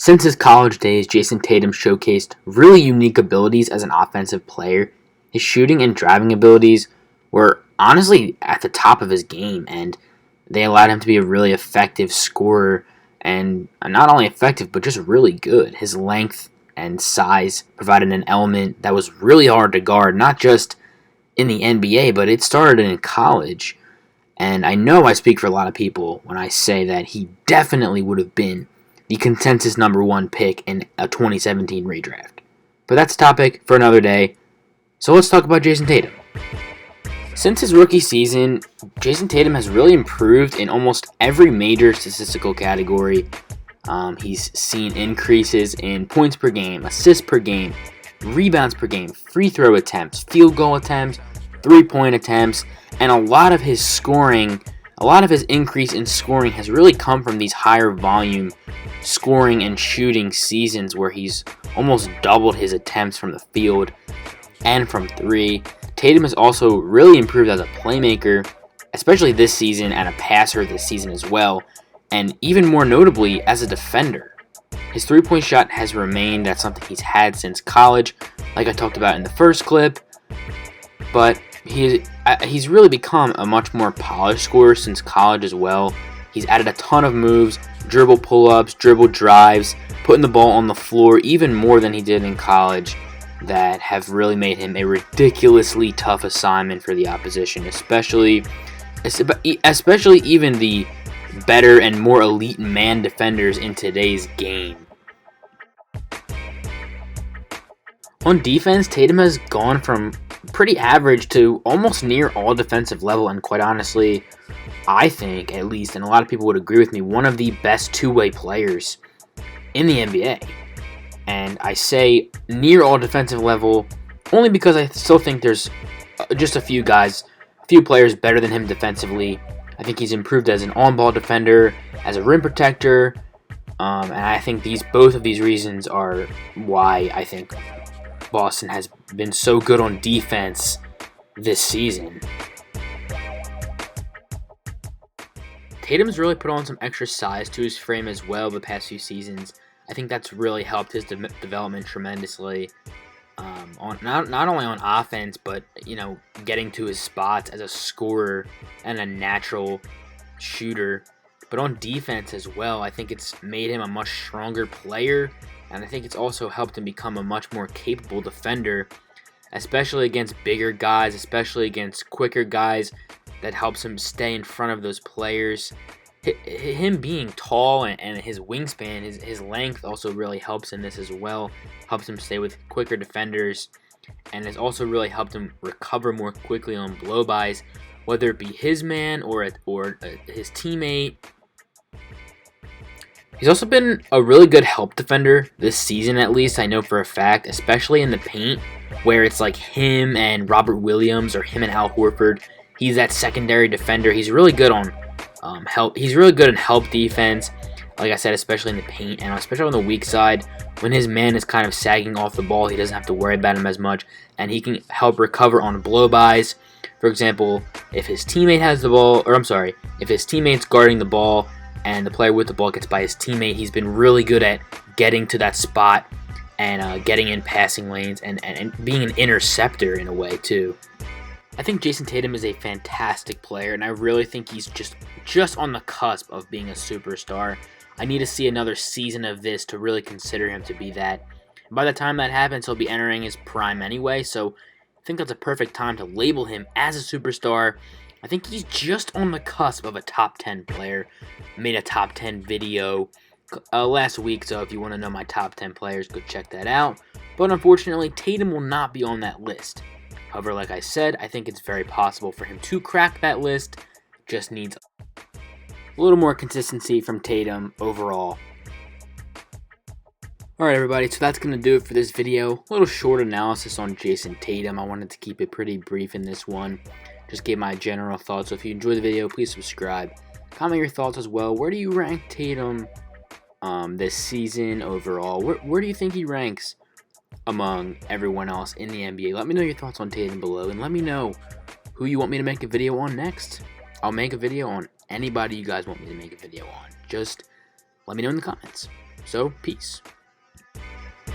Since his college days, Jayson Tatum showcased really unique abilities as an offensive player. His shooting and driving abilities were honestly at the top of his game, and they allowed him to be a really effective scorer, and not only effective, but just really good. His length and size provided an element that was really hard to guard, not just in the NBA, but it started in college. And I know I speak for a lot of people when I say that he definitely would have been the consensus number one pick in a 2017 redraft. But that's a topic for another day. So let's talk about Jayson Tatum. Since his rookie season, Jayson Tatum has really improved in almost every major statistical category. He's seen increases in points per game, assists per game, rebounds per game, free throw attempts, field goal attempts, three-point attempts, and a lot of his increase in scoring has really come from these higher volume scoring and shooting seasons where he's almost doubled his attempts from the field and from three. Tatum has also really improved as a playmaker, especially this season, and a passer this season as well, and even more notably as a defender. His three-point shot has remained at something he's had since college, like I talked about in the first clip, but he's really become a much more polished scorer since college as well. He's added a ton of moves, dribble pull-ups, dribble drives, putting the ball on the floor even more than he did in college, that have really made him a ridiculously tough assignment for the opposition, especially even the better and more elite man defenders in today's game. On defense, Tatum has gone from pretty average to almost near all defensive level, and quite honestly, I think, at least, and a lot of people would agree with me, one of the best two-way players in the NBA. And I say near all defensive level only because I still think there's just a few players better than him defensively. I think he's improved as an on-ball defender, as a rim protector, and I think both of these reasons are why I think Boston has been so good on defense this season. Tatum's really put on some extra size to his frame as well the past few seasons. I think that's really helped his development tremendously. Not only on offense, but getting to his spots as a scorer and a natural shooter, but on defense as well. I think it's made him a much stronger player, and I think it's also helped him become a much more capable defender, especially against bigger guys, especially against quicker guys. That helps him stay in front of those players. Him being tall and his wingspan, his length also really helps in this as well. Helps him stay with quicker defenders, and has also really helped him recover more quickly on blow-bys, whether it be his man or his teammate. He's also been a really good help defender this season, at least I know for a fact, especially in the paint, where it's like him and Robert Williams or him and Al Horford. He's that secondary defender. He's really good on help. He's really good in help defense, like I said, especially in the paint, and especially on the weak side when his man is kind of sagging off the ball. He doesn't have to worry about him as much, and he can help recover on blow-bys. For example, if his teammate has the ball, if his teammate's guarding the ball and the player with the ball gets by his teammate, he's been really good at getting to that spot and getting in passing lanes and being an interceptor in a way too. I think Jayson Tatum is a fantastic player, and I really think he's just on the cusp of being a superstar. I need to see another season of this to really consider him to be that. By the time that happens, he'll be entering his prime anyway, so I think that's a perfect time to label him as a superstar. I think he's just on the cusp of a top 10 player. I made a top 10 video last week, so if you want to know my top 10 players, go check that out. But unfortunately, Tatum will not be on that list. However, like I said, I think it's very possible for him to crack that list. Just needs a little more consistency from Tatum overall. Alright everybody, so that's going to do it for this video. A little short analysis on Jayson Tatum. I wanted to keep it pretty brief in this one. Just gave my general thoughts. So if you enjoyed the video, please subscribe. Comment your thoughts as well. Where do you rank Tatum this season overall? Where do you think he ranks among everyone else in the NBA? Let me know your thoughts on Tatum below, and let me know who you want me to make a video on next. I'll make a video on anybody you guys want me to make a video on. Just let me know in the comments. So, peace.